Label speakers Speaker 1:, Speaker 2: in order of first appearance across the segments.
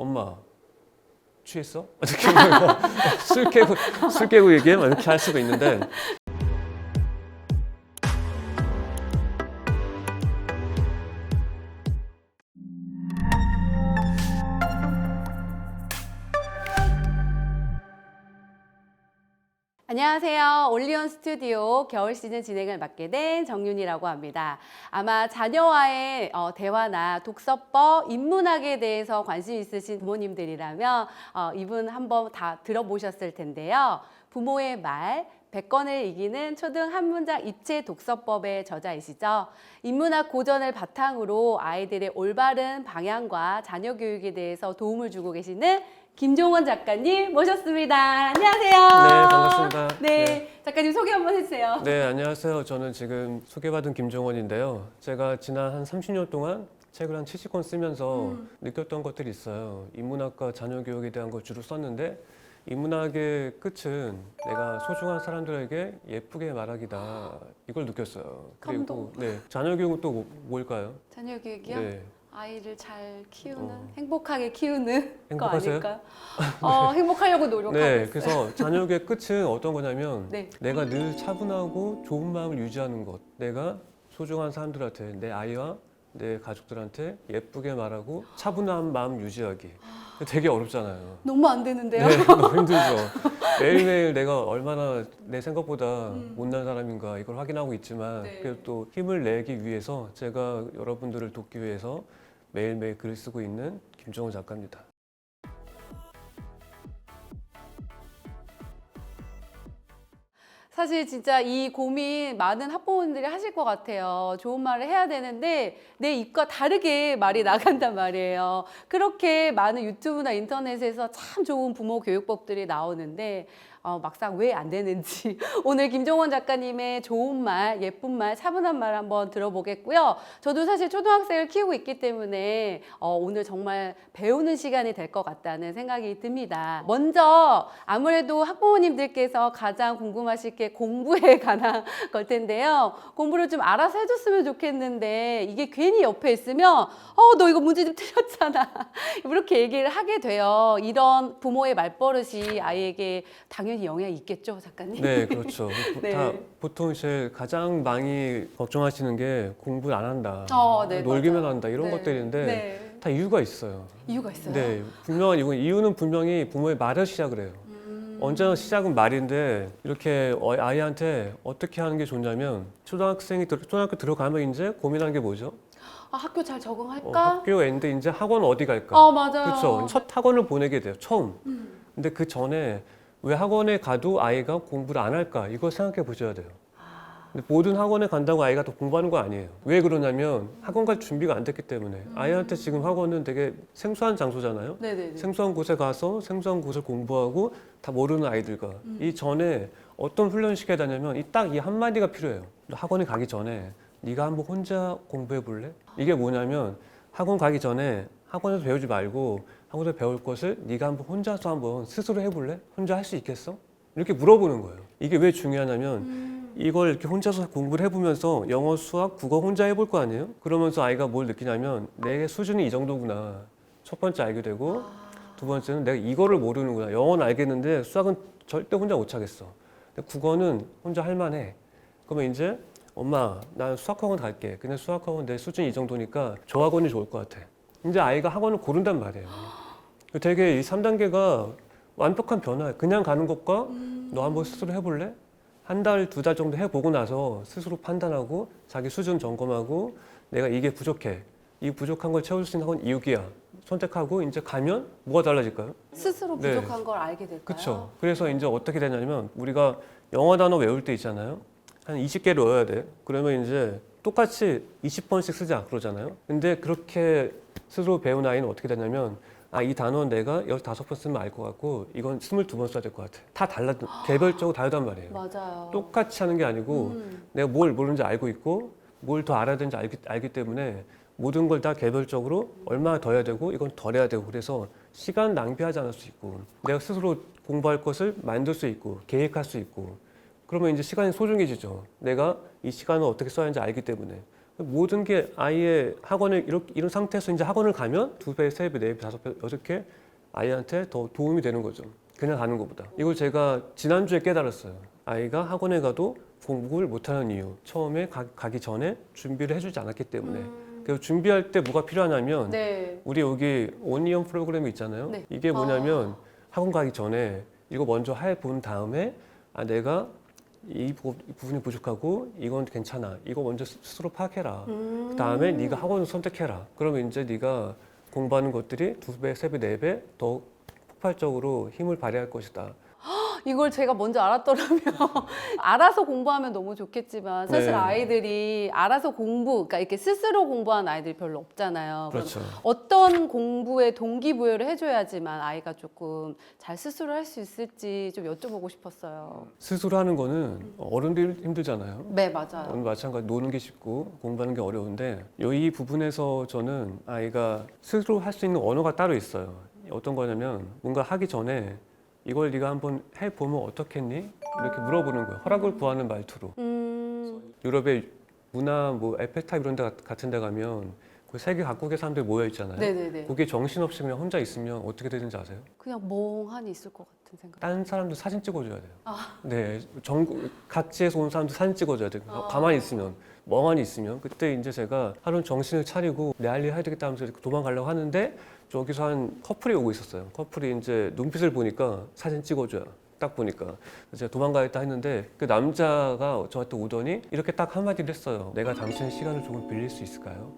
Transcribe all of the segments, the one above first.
Speaker 1: 엄마 취했어? 이렇게 술 깨고 얘기해? 이렇게 할 수가 있는데
Speaker 2: 안녕하세요. 올리온 스튜디오 겨울 시즌 진행을 맡게 된 정윤이라고 합니다. 아마 자녀와의 대화나 독서법, 인문학에 대해서 관심 있으신 부모님들이라면 이분 한번 다 들어보셨을 텐데요. 부모의 말, 100권을 이기는 초등 한 문장 입체 독서법의 저자이시죠. 인문학 고전을 바탕으로 아이들의 올바른 방향과 자녀 교육에 대해서 도움을 주고 계시는 김종원 작가님 모셨습니다. 안녕하세요.
Speaker 1: 네, 반갑습니다.
Speaker 2: 네, 작가님 소개 한번 해주세요.
Speaker 1: 네, 안녕하세요. 저는 지금 소개받은 김종원인데요. 제가 지난 한 30년 동안 책을 한 70권 쓰면서 느꼈던 것들이 있어요. 인문학과 자녀 교육에 대한 걸 주로 썼는데 인문학의 끝은 내가 소중한 사람들에게 예쁘게 말하기다. 이걸 느꼈어요.
Speaker 2: 감동.
Speaker 1: 그리고 자녀 교육은 또 뭘까요?
Speaker 2: 자녀 교육이요?
Speaker 1: 네.
Speaker 2: 아이를 잘 키우는, 행복하게 키우는
Speaker 1: 행복하세요?
Speaker 2: 거 아닐까요? 행복하려고 노력하고
Speaker 1: 네,
Speaker 2: 있어요.
Speaker 1: 그래서 자녀 교육의 끝은 어떤 거냐면
Speaker 2: 네.
Speaker 1: 내가 늘 차분하고 좋은 마음을 유지하는 것. 내가 소중한 사람들한테, 내 아이와 내 가족들한테 예쁘게 말하고 차분한 마음 유지하기. 되게 어렵잖아요.
Speaker 2: 너무 안 되는데요?
Speaker 1: 네, 너무 힘들죠. 매일매일 내가 얼마나 내 생각보다 못난 사람인가 이걸 확인하고 있지만
Speaker 2: 네.
Speaker 1: 그래도 또 힘을 내기 위해서 제가 여러분들을 돕기 위해서 매일매일 글을 쓰고 있는 김종원 작가입니다.
Speaker 2: 사실 진짜 이 고민 많은 학부모님들이 하실 것 같아요. 좋은 말을 해야 되는데 내 입과 다르게 말이 나간단 말이에요. 그렇게 많은 유튜브나 인터넷에서 참 좋은 부모 교육법들이 나오는데 막상 왜 안 되는지 오늘 김종원 작가님의 좋은 말, 예쁜 말, 차분한 말 한번 들어보겠고요. 저도 사실 초등학생을 키우고 있기 때문에 오늘 정말 배우는 시간이 될 것 같다는 생각이 듭니다. 먼저 아무래도 학부모님들께서 가장 궁금하실 게 공부에 관한 걸 텐데요. 공부를 좀 알아서 해줬으면 좋겠는데 이게 괜히 옆에 있으면 너 이거 문제 좀 틀렸잖아 이렇게 얘기를 하게 돼요. 이런 부모의 말버릇이 아이에게 당연히 영향이 있겠죠, 작가님?
Speaker 1: 네, 그렇죠.
Speaker 2: 네.
Speaker 1: 다 보통 이제 가장 많이 걱정하시는 게 공부를 안 한다,
Speaker 2: 네,
Speaker 1: 놀기만
Speaker 2: 맞아요.
Speaker 1: 한다 이런
Speaker 2: 네.
Speaker 1: 것들인데
Speaker 2: 네.
Speaker 1: 다 이유가 있어요.
Speaker 2: 이유가 있어요?
Speaker 1: 네, 분명한 이유는 분명히 부모의 말을 시작을 해요. 언제나 시작은 말인데 이렇게 아이한테 어떻게 하는 게 좋냐면 초등학교 들어가면 이제 고민하는 게 뭐죠?
Speaker 2: 학교 잘 적응할까?
Speaker 1: 학교 엔드 이제 학원 어디 갈까?
Speaker 2: 맞아요.
Speaker 1: 그렇죠. 첫 학원을 보내게 돼요. 처음. 근데 그 전에 왜 학원에 가도 아이가 공부를 안 할까? 이걸 생각해 보셔야 돼요. 근데 모든 학원에 간다고 아이가 더 공부하는 거 아니에요. 왜 그러냐면 학원 갈 준비가 안 됐기 때문에. 아이한테 지금 학원은 되게 생소한 장소잖아요.
Speaker 2: 네네네.
Speaker 1: 생소한 곳에 가서 생소한 곳을 공부하고 다 모르는 아이들과 이 전에 어떤 훈련을 시켜야 되냐면 딱 이 한마디가 필요해요. 학원에 가기 전에 네가 한번 혼자 공부해 볼래? 이게 뭐냐면 학원 가기 전에 학원에서 배우지 말고 학원에서 배울 것을 네가 한번 혼자서 한번 스스로 해볼래? 혼자 할 수 있겠어? 이렇게 물어보는 거예요. 이게 왜 중요하냐면 이걸 이렇게 혼자서 공부를 해보면서 영어, 수학, 국어 혼자 해볼 거 아니에요? 그러면서 아이가 뭘 느끼냐면 내 수준이 이 정도구나. 첫 번째 알게 되고 두 번째는 내가 이거를 모르는구나. 영어는 알겠는데 수학은 절대 혼자 못 차겠어. 근데 국어는 혼자 할 만해. 그러면 이제 엄마, 난 수학학원 갈게. 근데 수학학원 내 수준이 이 정도니까 저 학원이 좋을 것 같아. 이제 아이가 학원을 고른단 말이에요. 되게 이 3단계가 완벽한 변화예요. 그냥 가는 것과 너 한번 스스로 해볼래? 한 달, 두 달 정도 해보고 나서 스스로 판단하고 자기 수준 점검하고 내가 이게 부족해. 이 부족한 걸 채울 수 있는 학원 이육이야. 선택하고 이제 가면 뭐가 달라질까요?
Speaker 2: 스스로
Speaker 1: 네.
Speaker 2: 부족한 걸 알게 될까요?
Speaker 1: 그렇죠. 그래서 이제 어떻게 되냐면 우리가 영어 단어 외울 때 있잖아요. 한 20개를 외워야 돼. 그러면 이제 똑같이 20번씩 쓰자 그러잖아요. 근데 그렇게 스스로 배운 아이는 어떻게 되냐면 이 단어는 내가 15번 쓰면 알 것 같고 이건 22번 써야 될 것 같아. 다 개별적으로 다르단 말이에요.
Speaker 2: 맞아요.
Speaker 1: 똑같이 하는 게 아니고 내가 뭘 모르는지 알고 있고 뭘 더 알아야 되는지 알기 때문에 모든 걸 다 개별적으로 얼마나 더 해야 되고 이건 덜 해야 되고 그래서 시간 낭비하지 않을 수 있고 내가 스스로 공부할 것을 만들 수 있고 계획할 수 있고 그러면 이제 시간이 소중해지죠. 내가 이 시간을 어떻게 써야 하는지 알기 때문에 모든 게 아이의 학원에 이런 상태에서 이제 학원을 가면 2배, 3배, 4배, 5배 이렇게 아이한테 더 도움이 되는 거죠. 그냥 가는 것보다. 이걸 제가 지난주에 깨달았어요. 아이가 학원에 가도 공부를 못하는 이유. 처음에 가기 전에 준비를 해주지 않았기 때문에. 그래서 준비할 때 뭐가 필요하냐면
Speaker 2: 네.
Speaker 1: 우리 여기 온리언 프로그램이 있잖아요.
Speaker 2: 네.
Speaker 1: 이게 뭐냐면 학원 가기 전에 이거 먼저 해본 다음에 내가 이 부분이 부족하고 이건 괜찮아. 이거 먼저 스스로 파악해라. 그 다음에 네가 학원을 선택해라. 그러면 이제 네가 공부하는 것들이 2배, 3배, 4배 더 폭발적으로 힘을 발휘할 것이다.
Speaker 2: 이걸 제가 먼저 알았더라면 알아서 공부하면 너무 좋겠지만 사실
Speaker 1: 네.
Speaker 2: 아이들이 알아서 그러니까 이렇게 스스로 공부하는 아이들이 별로 없잖아요. 그럼
Speaker 1: 그렇죠.
Speaker 2: 어떤 공부에 동기부여를 해줘야지만 아이가 조금 잘 스스로 할 수 있을지 좀 여쭤보고 싶었어요.
Speaker 1: 스스로 하는 거는 어른들 힘들잖아요.
Speaker 2: 네, 맞아요.
Speaker 1: 마찬가지 노는 게 쉽고 공부하는 게 어려운데 이 부분에서 저는 아이가 스스로 할 수 있는 언어가 따로 있어요. 어떤 거냐면 뭔가 하기 전에 이걸 네가 한번 해보면 어떻겠니? 이렇게 물어보는 거예요. 허락을 구하는 말투로. 유럽의 문화 뭐 에펠탑 이런 데 같은 데 가면 그 세계 각국의 사람들이 모여 있잖아요.
Speaker 2: 네네네.
Speaker 1: 거기에 정신없이 그냥 혼자 있으면 어떻게 되는지 아세요?
Speaker 2: 그냥 멍하니 있을 것 같은 생각.
Speaker 1: 다른 사람도 사진 찍어줘야 돼요. 네, 각지에서 온 사람도 사진 찍어줘야 돼요. 가만히 있으면, 멍하니 있으면. 그때 이제 제가 하루는 정신을 차리고 내 할 일 해야 되겠다 하면서 이렇게 도망가려고 하는데 저기서 한 커플이 오고 있었어요. 커플이 이제 눈빛을 보니까 사진 찍어줘요. 딱 보니까. 그래서 제가 도망가겠다 했는데 그 남자가 저한테 오더니 이렇게 딱 한마디를 했어요. 내가 당신의 시간을 조금 빌릴 수 있을까요?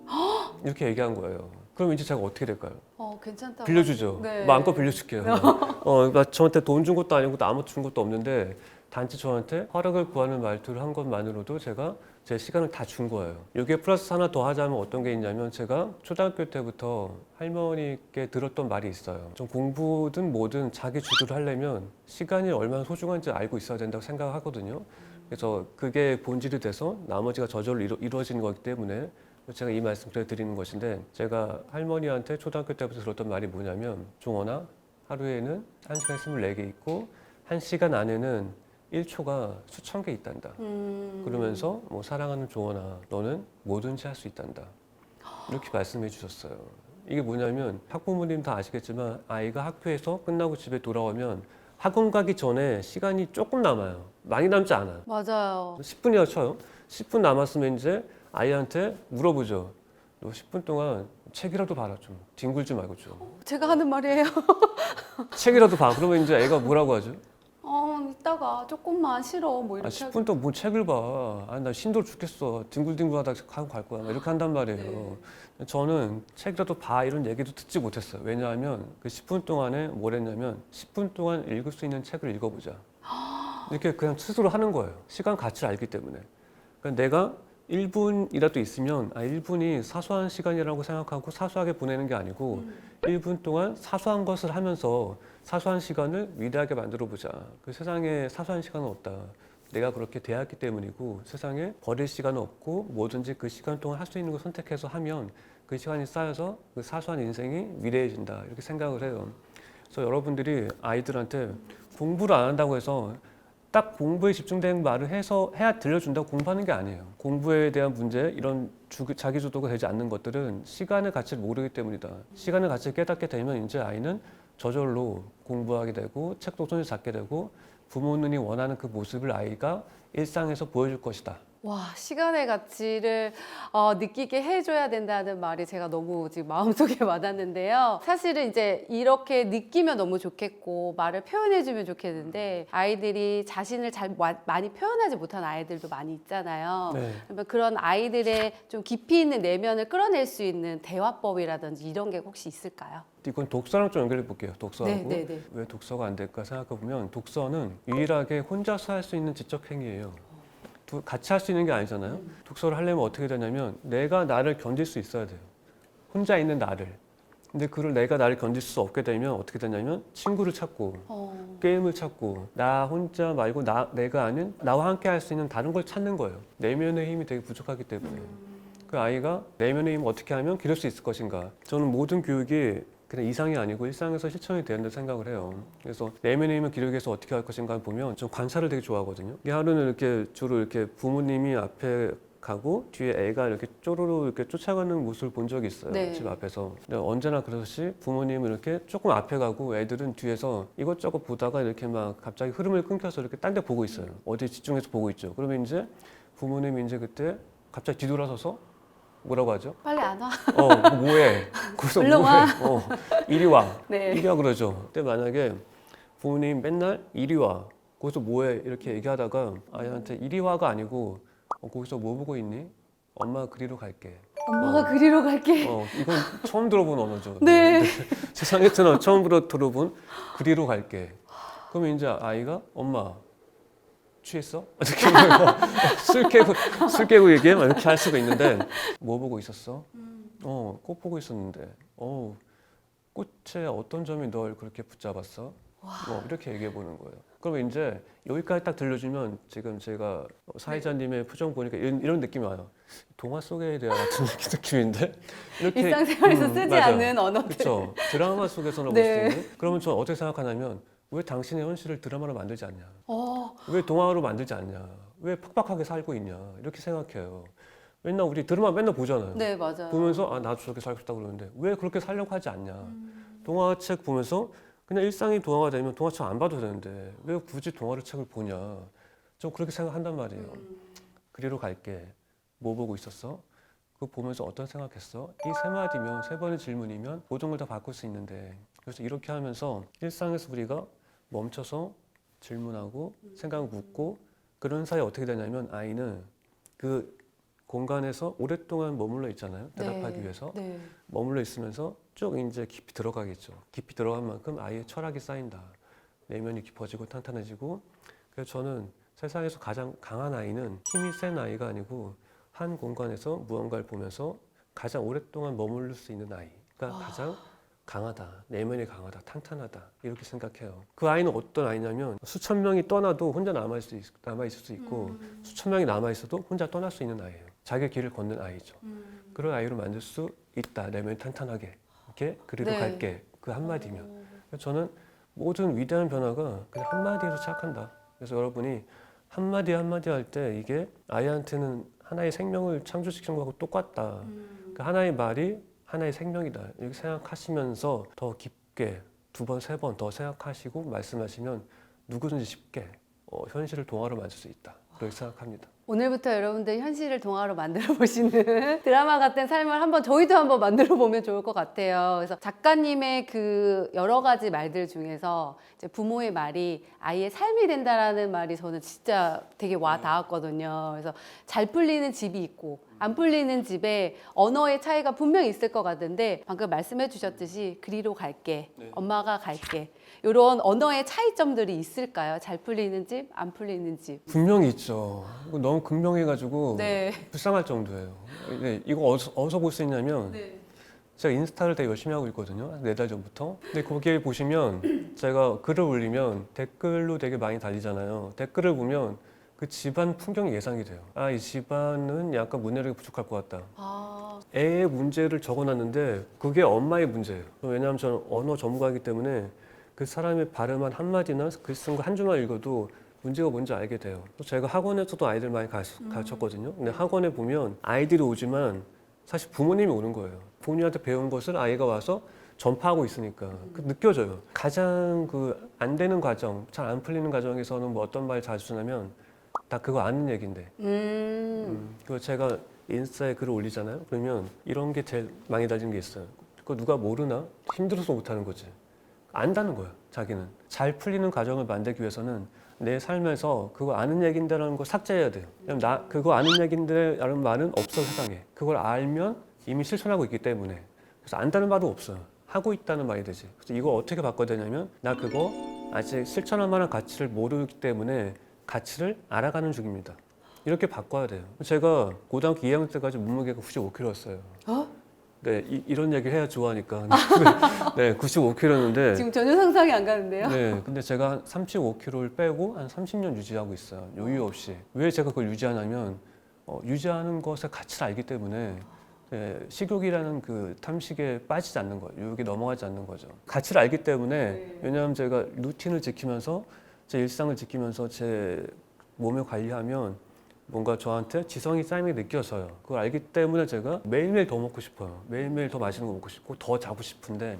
Speaker 1: 이렇게 얘기한 거예요. 그럼 이제 제가 어떻게 될까요?
Speaker 2: 괜찮다.
Speaker 1: 빌려주죠.
Speaker 2: 네.
Speaker 1: 마음껏 빌려줄게요. 저한테 돈 준 것도 아니고 아무것도 준 것도 없는데 단지 저한테 허락을 구하는 말투를 한 것만으로도 제가 제 시간을 다 준 거예요. 여기에 플러스 하나 더 하자면 어떤 게 있냐면 제가 초등학교 때부터 할머니께 들었던 말이 있어요. 좀 공부든 뭐든 자기 주도를 하려면 시간이 얼마나 소중한지 알고 있어야 된다고 생각하거든요. 그래서 그게 본질이 돼서 나머지가 저절로 이루어지는 거기 때문에 제가 이 말씀을 드리는 것인데 제가 할머니한테 초등학교 때부터 들었던 말이 뭐냐면 종원아 하루에는 1시간 24개 있고 1시간 안에는 1초가 수천 개 있단다. 그러면서 뭐 사랑하는 종원아 너는 뭐든지 할 수 있단다. 이렇게 말씀해 주셨어요. 이게 뭐냐면 학부모님 다 아시겠지만 아이가 학교에서 끝나고 집에 돌아오면 학원 가기 전에 시간이 조금 남아요. 많이 남지 않아요.
Speaker 2: 맞아요.
Speaker 1: 10분이라 쳐요. 10분 남았으면 이제 아이한테 물어보죠. 너 10분 동안 책이라도 봐라 좀. 뒹굴지 말고 좀.
Speaker 2: 제가 하는 말이에요.
Speaker 1: 책이라도 봐. 그러면 이제 애가 뭐라고 하죠?
Speaker 2: 이따가 조금만 싫어 뭐 이렇게
Speaker 1: 10분 동안 뭔 책을 봐. 나 힘들어 죽겠어. 뒹굴뒹굴하다 하고 갈 거야. 이렇게 한단 말이에요. 저는 책이라도 봐 이런 얘기도 듣지 못했어요. 왜냐하면 그 10분 동안에 뭘 했냐면 10분 동안 읽을 수 있는 책을 읽어보자. 이렇게 그냥 스스로 하는 거예요. 시간 가치를 알기 때문에. 그러니까 내가 1분이라도 있으면 1분이 사소한 시간이라고 생각하고 사소하게 보내는 게 아니고 1분 동안 사소한 것을 하면서 사소한 시간을 위대하게 만들어 보자. 그 세상에 사소한 시간은 없다. 내가 그렇게 대했기 때문이고 세상에 버릴 시간은 없고 뭐든지 그 시간 동안 할 수 있는 걸 선택해서 하면 그 시간이 쌓여서 그 사소한 인생이 위대해진다. 이렇게 생각을 해요. 그래서 여러분들이 아이들한테 공부를 안 한다고 해서 딱 공부에 집중된 말을 해야 들려준다고 공부하는 게 아니에요. 공부에 대한 문제, 이런 자기주도가 되지 않는 것들은 시간의 가치를 모르기 때문이다. 시간의 가치를 깨닫게 되면 이제 아이는 저절로 공부하게 되고 책도 손에 잡게 되고 부모님이 원하는 그 모습을 아이가 일상에서 보여줄 것이다.
Speaker 2: 와, 시간의 가치를 느끼게 해줘야 된다는 말이 제가 너무 지금 마음속에 와닿는데요. 사실은 이제 이렇게 느끼면 너무 좋겠고 말을 표현해주면 좋겠는데 아이들이 자신을 잘 많이 표현하지 못한 아이들도 많이 있잖아요.
Speaker 1: 네.
Speaker 2: 그러면 그런 아이들의 좀 깊이 있는 내면을 끌어낼 수 있는 대화법이라든지 이런 게 혹시 있을까요?
Speaker 1: 이건 독서랑 좀 연결해 볼게요. 독서하고
Speaker 2: 네.
Speaker 1: 왜 독서가 안 될까 생각해 보면 독서는 유일하게 혼자서 할 수 있는 지적 행위예요. 같이 할 수 있는 게 아니잖아요. 독서를 하려면 어떻게 되냐면 내가 나를 견딜 수 있어야 돼요. 혼자 있는 나를. 근데 그걸 내가 나를 견딜 수 없게 되면 어떻게 되냐면 친구를 찾고 게임을 찾고 나 혼자 말고 내가 아닌 나와 함께 할 수 있는 다른 걸 찾는 거예요. 내면의 힘이 되게 부족하기 때문에. 그 아이가 내면의 힘을 어떻게 하면 기를 수 있을 것인가. 저는 모든 교육이 그냥 이상이 아니고 일상에서 실천이 되는다 생각을 해요. 그래서 내면의 힘을 기르기 위해서 어떻게 할 것인가 보면 좀 관찰을 되게 좋아하거든요. 하루는 이렇게 주로 이렇게 부모님이 앞에 가고 뒤에 애가 이렇게 쪼르르 이렇게 쫓아가는 모습을 본 적이 있어요.
Speaker 2: 네.
Speaker 1: 집 앞에서. 근데 언제나 그러듯이 부모님은 이렇게 조금 앞에 가고 애들은 뒤에서 이것저것 보다가 이렇게 막 갑자기 흐름을 끊겨서 이렇게 딴 데 보고 있어요. 어디 집중해서 보고 있죠. 그러면 이제 부모님이 이제 그때 갑자기 뒤돌아서서 뭐라고 하죠?
Speaker 2: 빨리 안 와.
Speaker 1: 뭐해? 거기서
Speaker 2: 얼른
Speaker 1: 뭐해?
Speaker 2: 와.
Speaker 1: 이리 와.
Speaker 2: 네.
Speaker 1: 이리 와 그러죠. 근데 만약에 부모님 맨날 이리 와. 거기서 뭐해? 이렇게 얘기하다가 아이한테 이리 와가 아니고 거기서 뭐 보고 있니? 엄마 그리로 갈게.
Speaker 2: 엄마가 그리러 갈게.
Speaker 1: 이건 처음 들어본 언어죠.
Speaker 2: 네.
Speaker 1: 세상에서는 처음 들어본 그리로 갈게. 그러면 이제 아이가 엄마 취했어? 이렇게 술 깨고 얘기해? 막 이렇게 할 수가 있는데 뭐 보고 있었어? 꽃 보고 있었는데 꽃의 어떤 점이 널 그렇게 붙잡았어? 이렇게 얘기해 보는 거예요. 그러면 이제 여기까지 딱 들려주면 지금 제가 사회자님의 표정 보니까 이런 느낌이 와요. 동화 속의 대화 같은 느낌인데 이렇게
Speaker 2: 일상생활에서 쓰지
Speaker 1: 맞아.
Speaker 2: 않는 언어들.
Speaker 1: 그렇죠. 드라마 속에서는
Speaker 2: 네.
Speaker 1: 볼 수 있는. 그러면 저는 어떻게 생각하냐면 왜 당신의 현실을 드라마로 만들지 않냐?
Speaker 2: 어,
Speaker 1: 왜 동화로 만들지 않냐? 왜 팍팍하게 살고 있냐? 이렇게 생각해요. 맨날 우리 드라마 맨날 보잖아요.
Speaker 2: 네, 맞아요.
Speaker 1: 보면서 나도 저렇게 살고 싶다 그러는데 왜 그렇게 살려고 하지 않냐? 동화책 보면서 그냥 일상이 동화가 되면 동화책 안 봐도 되는데 왜 굳이 동화를 책을 보냐? 좀 그렇게 생각한단 말이에요. 그리로 갈게. 뭐 보고 있었어? 그거 보면서 어떤 생각했어? 이 세 마디면 세 번의 질문이면 모든 걸 다 바꿀 수 있는데 그래서 이렇게 하면서 일상에서 우리가 멈춰서 질문하고 생각 묻고 그런 사이에 어떻게 되냐면 아이는 그 공간에서 오랫동안 머물러 있잖아요. 대답하기
Speaker 2: 네.
Speaker 1: 위해서
Speaker 2: 네.
Speaker 1: 머물러 있으면서 쭉 이제 깊이 들어가겠죠. 깊이 들어간 만큼 아이의 철학이 쌓인다. 내면이 깊어지고 탄탄해지고. 그래서 저는 세상에서 가장 강한 아이는 힘이 센 아이가 아니고 한 공간에서 무언가를 보면서 가장 오랫동안 머무를 수 있는 아이가 가장 강하다. 내면이 강하다. 탄탄하다. 이렇게 생각해요. 그 아이는 어떤 아이냐면 수천 명이 떠나도 혼자 남아있을 수 있고 수천 명이 남아있어도 혼자 떠날 수 있는 아이예요. 자기 길을 걷는 아이죠. 그런 아이로 만들 수 있다. 내면이 탄탄하게. 이렇게 그리로
Speaker 2: 네.
Speaker 1: 갈게. 그 한마디면. 그래서 저는 모든 위대한 변화가 그냥 한마디에서 시작한다. 그래서 여러분이 한마디 한마디 할 때 이게 아이한테는 하나의 생명을 창조시키는 거하고 똑같다. 그 하나의 말이 하나의 생명이다. 이렇게 생각하시면서 더 깊게 두 번, 세 번 더 생각하시고 말씀하시면 누구든지 쉽게 현실을 동화로 만들 수 있다. 그렇게 생각합니다.
Speaker 2: 오늘부터 여러분들 현실을 동화로 만들어 보시는 드라마 같은 삶을 저희도 한번 만들어 보면 좋을 것 같아요. 그래서 작가님의 그 여러 가지 말들 중에서 이제 부모의 말이 아이의 삶이 된다라는 말이 저는 진짜 되게 와 닿았거든요. 그래서 잘 풀리는 집이 있고 안 풀리는 집에 언어의 차이가 분명히 있을 것 같은데 방금 말씀해 주셨듯이 그리로 갈게, 엄마가 갈게. 이런 언어의 차이점들이 있을까요? 잘 풀리는 집, 안 풀리는 집.
Speaker 1: 분명히 있죠. 이거 너무 극명해가지고
Speaker 2: 네.
Speaker 1: 불쌍할 정도예요. 이거 어디서 볼 수 있냐면 제가 인스타를 되게 열심히 하고 있거든요. 한 4달 전부터. 근데 거기에 보시면 제가 글을 올리면 댓글로 되게 많이 달리잖아요. 댓글을 보면 그 집안 풍경이 예상이 돼요. 이 집안은 약간 문해력이 부족할 것 같다. 애의 문제를 적어놨는데 그게 엄마의 문제예요. 왜냐하면 저는 언어 전문가이기 때문에 그 사람의 발음한 한마디나 글 쓴 거 한 줄만 읽어도 문제가 뭔지 알게 돼요. 제가 학원에서도 아이들 많이 가르쳤거든요. 근데 학원에 보면 아이들이 오지만 사실 부모님이 오는 거예요. 부모님한테 배운 것을 아이가 와서 전파하고 있으니까 느껴져요. 가장 안 되는 과정, 잘 안 풀리는 과정에서는 뭐 어떤 말 자주 쓰냐면 다 그거 아는 얘기인데. 그거 제가 인스타에 글을 올리잖아요. 그러면 이런 게 제일 많이 달리는 게 있어요. 그거 누가 모르나? 힘들어서 못하는 거지. 안다는 거예요. 자기는 잘 풀리는 과정을 만들기 위해서는 내 삶에서 그거 아는 얘긴데라는 걸 삭제해야 돼요. 왜냐면 나 그거 아는 얘긴데라는 말은 없어 세상에. 그걸 알면 이미 실천하고 있기 때문에. 그래서 안다는 말은 없어요. 하고 있다는 말이 되지. 그래서 이거 어떻게 바꿔야 되냐면 나 그거 아직 실천할 만한 가치를 모르기 때문에 가치를 알아가는 중입니다. 이렇게 바꿔야 돼요. 제가 고등학교 2학년 때까지 몸무게가 95kg였어요. 네, 이런 얘기를 해야 좋아하니까. 네, 95kg였는데.
Speaker 2: 지금 전혀 상상이 안 가는데요.
Speaker 1: 네, 근데 제가 한 35kg를 빼고 한 30년 유지하고 있어요. 여유 없이. 왜 제가 그걸 유지하냐면, 유지하는 것의 가치를 알기 때문에 식욕이라는 그 탐식에 빠지지 않는 거예요. 유혹에 넘어가지 않는 거죠. 가치를 알기 때문에, 왜냐하면 제가 루틴을 지키면서 제 일상을 지키면서 제 몸을 관리하면 뭔가 저한테 지성이 쌓임이 느껴져요. 그걸 알기 때문에 제가 매일매일 더 먹고 싶어요. 매일매일 더 맛있는 거 먹고 싶고 더 자고 싶은데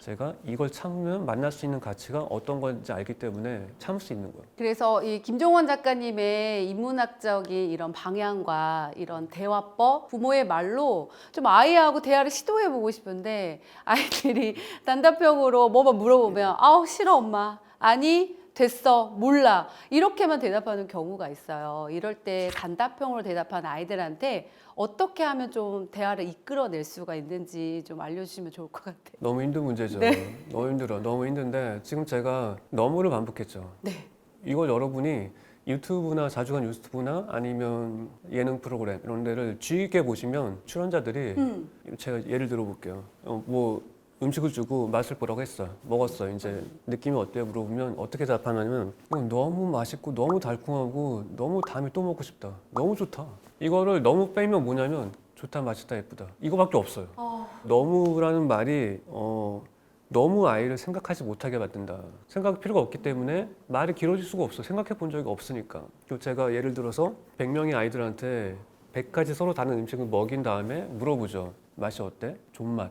Speaker 1: 제가 이걸 참으면 만날 수 있는 가치가 어떤 건지 알기 때문에 참을 수 있는 거예요.
Speaker 2: 그래서 이 김종원 작가님의 인문학적인 이런 방향과 이런 대화법, 부모의 말로 좀 아이하고 대화를 시도해보고 싶은데 아이들이 단답형으로 뭐만 물어보면 아우 싫어 엄마, 아니 됐어 몰라 이렇게만 대답하는 경우가 있어요. 이럴 때 단답형으로 대답하는 아이들한테 어떻게 하면 좀 대화를 이끌어낼 수가 있는지 좀 알려주시면 좋을 것 같아요.
Speaker 1: 너무 힘든 문제죠.
Speaker 2: 네.
Speaker 1: 너무 힘들어. 너무 힘든데 지금 제가 너무를 반복했죠.
Speaker 2: 네.
Speaker 1: 이걸 여러분이 유튜브나 자주 간 유튜브나 아니면 예능 프로그램 이런 데를 주의 있게 보시면 출연자들이 제가 예를 들어 볼게요. 뭐 음식을 주고 맛을 보라고 했어요. 먹었어요. 이제 느낌이 어때요? 물어보면 어떻게 답하냐면 너무 맛있고 너무 달콤하고 너무 다음에 또 먹고 싶다. 너무 좋다. 이거를 너무 빼면 뭐냐면 좋다, 맛있다, 예쁘다. 이거밖에 없어요. 너무라는 말이 너무 아이를 생각하지 못하게 만든다. 생각할 필요가 없기 때문에 말이 길어질 수가 없어. 생각해 본 적이 없으니까. 그리고 제가 예를 들어서 100명의 아이들한테 100가지 서로 다른 음식을 먹인 다음에 물어보죠. 맛이 어때? 존맛.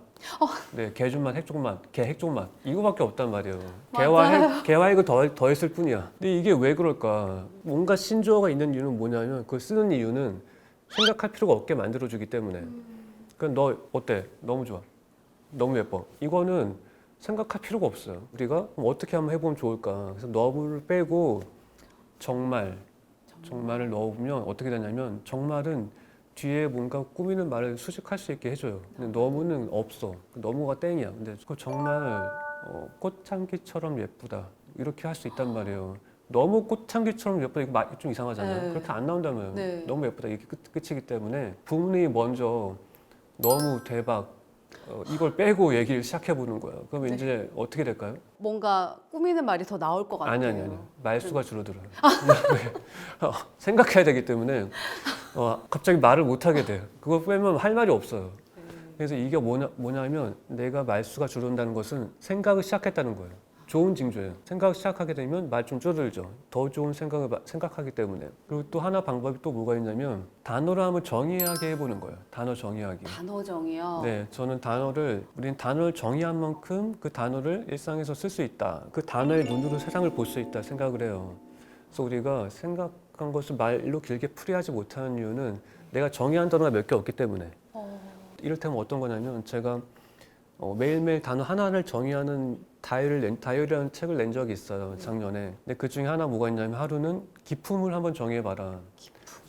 Speaker 1: 네, 개 존맛, 핵 존맛, 개 핵 존맛. 이거밖에 없단 말이에요. 개와 핵을 더했을 뿐이야. 근데 이게 왜 그럴까? 뭔가 신조어가 있는 이유는 뭐냐면 그걸 쓰는 이유는 생각할 필요가 없게 만들어주기 때문에. 그럼 너 어때? 너무 좋아. 너무 예뻐. 이거는 생각할 필요가 없어요. 우리가 그럼 어떻게 한번 해보면 좋을까? 그래서 너무를 빼고 정말을 넣어보면 어떻게 되냐면 정말은 뒤에 뭔가 꾸미는 말을 수식할 수 있게 해줘요. 근데 너무는 없어. 너무가 땡이야. 근데 그 정말 꽃향기처럼 예쁘다. 이렇게 할 수 있단 말이에요. 너무 꽃향기처럼 예쁘다. 이거 좀 이상하잖아요.
Speaker 2: 네.
Speaker 1: 그렇게 안 나온다며요.
Speaker 2: 네.
Speaker 1: 너무 예쁘다. 이게 끝이기 때문에 부모님이 먼저 너무 대박 이걸 빼고 얘기를 시작해 보는 거예요. 그럼
Speaker 2: 네.
Speaker 1: 이제 어떻게 될까요?
Speaker 2: 뭔가 꾸미는 말이 더 나올 것 같아요.
Speaker 1: 아니. 말수가 줄어들어요. 네. 생각해야 되기 때문에 갑자기 말을 못 하게 돼요. 그걸 빼면 할 말이 없어요. 그래서 이게 뭐냐면 내가 말수가 줄어든다는 것은 생각을 시작했다는 거예요. 좋은 징조예요. 생각을 시작하게 되면 말 좀 줄어들죠. 더 좋은 생각을 생각하기 때문에. 그리고 또 하나 방법이 또 뭐가 있냐면 단어를 한번 정의하게 해보는 거예요. 단어 정의하기.
Speaker 2: 단어 정의요.
Speaker 1: 네, 저는 우린 단어를 정의한 만큼 그 단어를 일상에서 쓸 수 있다. 그 단어의 눈으로 세상을 볼 수 있다 생각을 해요. 그래서 우리가 생각한 것을 말로 길게 풀이하지 못하는 이유는 내가 정의한 단어가 몇 개 없기 때문에. 이를테면 어떤 거냐면 제가 매일매일 단어 하나를 정의하는 다이어리라는 책을 낸 적이 있어요. 작년에. 근데 그 중에 하나 뭐가 있냐면 하루는 기품을 한번 정의해봐라.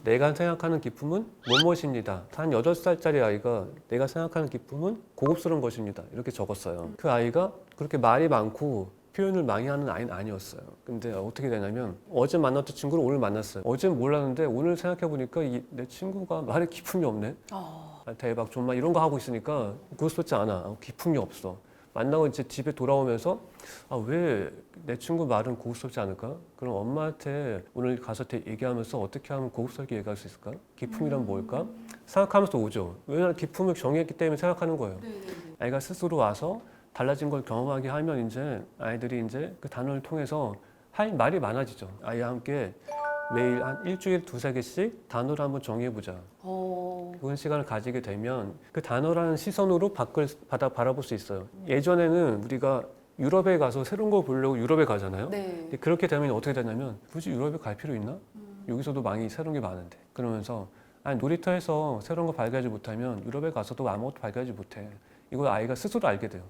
Speaker 1: 내가 생각하는 기품은 무엇입니다. 한 8살짜리 아이가 내가 생각하는 기품은 고급스러운 것입니다. 이렇게 적었어요. 그 아이가 그렇게 말이 많고 표현을 많이 하는 아이는 아니었어요. 근데 어떻게 되냐면 어제 만났던 친구를 오늘 만났어요. 어제는 몰랐는데 오늘 생각해보니까 내 친구가 말에 기품이 없네. 대박 정말 이런 거 하고 있으니까 고급스럽지 않아. 기품이 없어. 만나고 이제 집에 돌아오면서 왜 내 친구 말은 고급스럽지 않을까? 그럼 엄마한테 오늘 가서 얘기하면서 어떻게 하면 고급스럽게 얘기할 수 있을까? 기품이란 뭘까? 생각하면서 오죠. 왜냐하면 기품을 정의했기 때문에 생각하는 거예요. 아이가 스스로 와서 달라진 걸 경험하게 하면 이제 아이들이 이제 그 단어를 통해서 할 말이 많아지죠. 아이와 함께 매일 한 일주일에 2-3개씩 단어를 한번 정의해보자. 그런 시간을 가지게 되면 그 단어라는 시선으로 밖을 바라볼 수 있어요. 예전에는 우리가 유럽에 가서 새로운 걸 보려고 유럽에 가잖아요.
Speaker 2: 네.
Speaker 1: 근데 그렇게 되면 어떻게 되냐면 굳이 유럽에 갈 필요 있나? 여기서도 많이 새로운 게 많은데. 그러면서 놀이터에서 새로운 거 발견하지 못하면 유럽에 가서도 아무것도 발견하지 못해. 이걸 아이가 스스로 알게 돼요.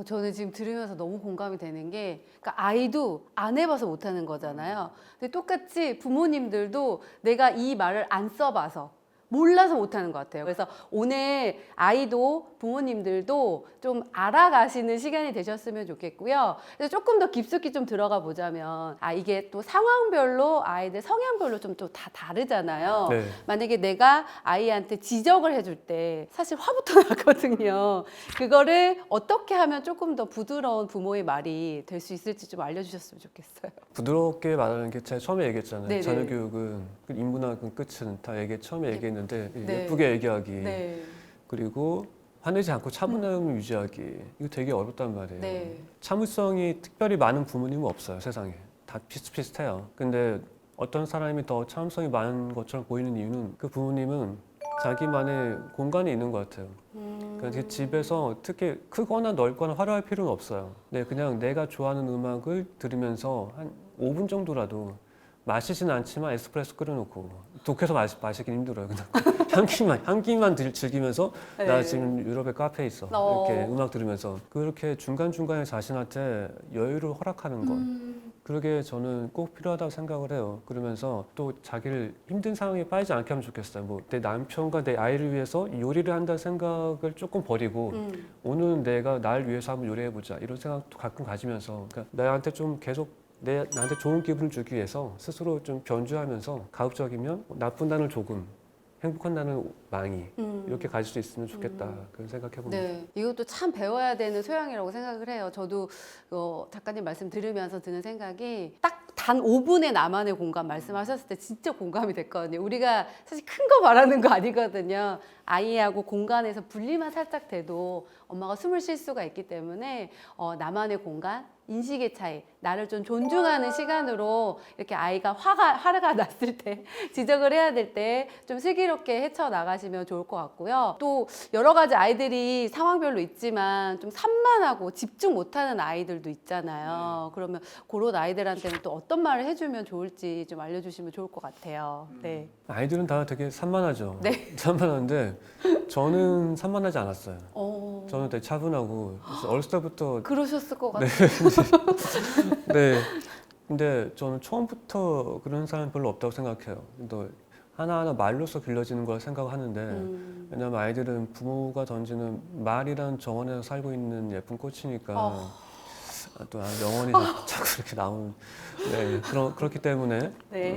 Speaker 2: 저는 지금 들으면서 너무 공감이 되는 게, 그러니까 아이도 안 해봐서 못하는 거잖아요. 근데 똑같이 부모님들도 내가 이 말을 안 써봐서 몰라서 못하는 것 같아요. 그래서 오늘 아이도 부모님들도 좀 알아가시는 시간이 되셨으면 좋겠고요. 그래서 조금 더 깊숙이 좀 들어가 보자면 이게 또 상황별로 아이들 성향별로 좀 또 다 다르잖아요.
Speaker 1: 네.
Speaker 2: 만약에 내가 아이한테 지적을 해줄 때 사실 화부터 나거든요. 그거를 어떻게 하면 조금 더 부드러운 부모의 말이 될 수 있을지 좀 알려주셨으면 좋겠어요.
Speaker 1: 부드럽게 말하는 게 제가 처음에 얘기했잖아요.
Speaker 2: 네네.
Speaker 1: 자녀교육은 인문학은 끝은 다 처음에 얘기했는데
Speaker 2: 네.
Speaker 1: 예쁘게 얘기하기.
Speaker 2: 네.
Speaker 1: 그리고 화내지 않고 차분함을 유지하기. 이거 되게 어렵단 말이에요.
Speaker 2: 네.
Speaker 1: 참을성이 특별히 많은 부모님은 없어요, 세상에. 다 비슷비슷해요. 근데 어떤 사람이 더 참음성이 많은 것처럼 보이는 이유는 그 부모님은 자기만의 공간이 있는 것 같아요. 그러니까 집에서 특히 크거나 넓거나 화려할 필요는 없어요. 네, 그냥 내가 좋아하는 음악을 들으면서 한 5분 정도라도 마시진 않지만 에스프레소 끓여놓고 독해서 마시긴 힘들어요. 그냥 향기만 즐기면서 나
Speaker 2: 네.
Speaker 1: 지금 유럽의 카페에 있어. 이렇게 음악 들으면서 그렇게 중간중간에 자신한테 여유를 허락하는 것. 그러게 저는 꼭 필요하다고 생각을 해요. 그러면서 또 자기를 힘든 상황에 빠지지 않게 하면 좋겠어요. 뭐 내 남편과 내 아이를 위해서 요리를 한다는 생각을 조금 버리고 오늘은 내가 날 위해서 한번 요리해보자 이런 생각도 가끔 가지면서 그러니까 나한테 좀 계속 나한테 좋은 기분을 주기 위해서 스스로 좀 변주하면서 가급적이면 나쁜 단을 조금 행복한 단을 많이 이렇게 가질 수 있으면 좋겠다 그런 생각해봅니다.
Speaker 2: 네, 이것도 참 배워야 되는 소양이라고 생각을 해요. 저도 작가님 말씀 들으면서 드는 생각이 딱 단 5분의 나만의 공간 말씀하셨을 때 진짜 공감이 됐거든요. 우리가 사실 큰 거 바라는 거 아니거든요. 아이하고 공간에서 분리만 살짝 돼도 엄마가 숨을 쉴 수가 있기 때문에 나만의 공간, 인식의 차이, 나를 좀 존중하는 시간으로 이렇게 아이가 화가 났을 때 지적을 해야 될 때 좀 슬기롭게 헤쳐나가시면 좋을 것 같고요. 또 여러 가지 아이들이 상황별로 있지만 좀 산만하고 집중 못하는 아이들도 있잖아요. 그러면 그런 아이들한테는 또 어떤 말을 해주면 좋을지 좀 알려주시면 좋을 것 같아요. 네.
Speaker 1: 아이들은 다 되게 산만하죠.
Speaker 2: 네.
Speaker 1: 산만한데 저는 산만하지 않았어요.
Speaker 2: 어,
Speaker 1: 저는 되게 차분하고 그래서 어렸을 때부터
Speaker 2: 그러셨을 것 같아요.
Speaker 1: 네. 근데 저는 처음부터 그런 사람 별로 없다고 생각해요. 또 하나하나 말로써 길러지는 걸 생각하는데 왜냐면 아이들은 부모가 던지는 말이란 정원에서 살고 있는 예쁜 꽃이니까 또 영원히 자꾸 이렇게 나오는 그렇기 때문에
Speaker 2: 네.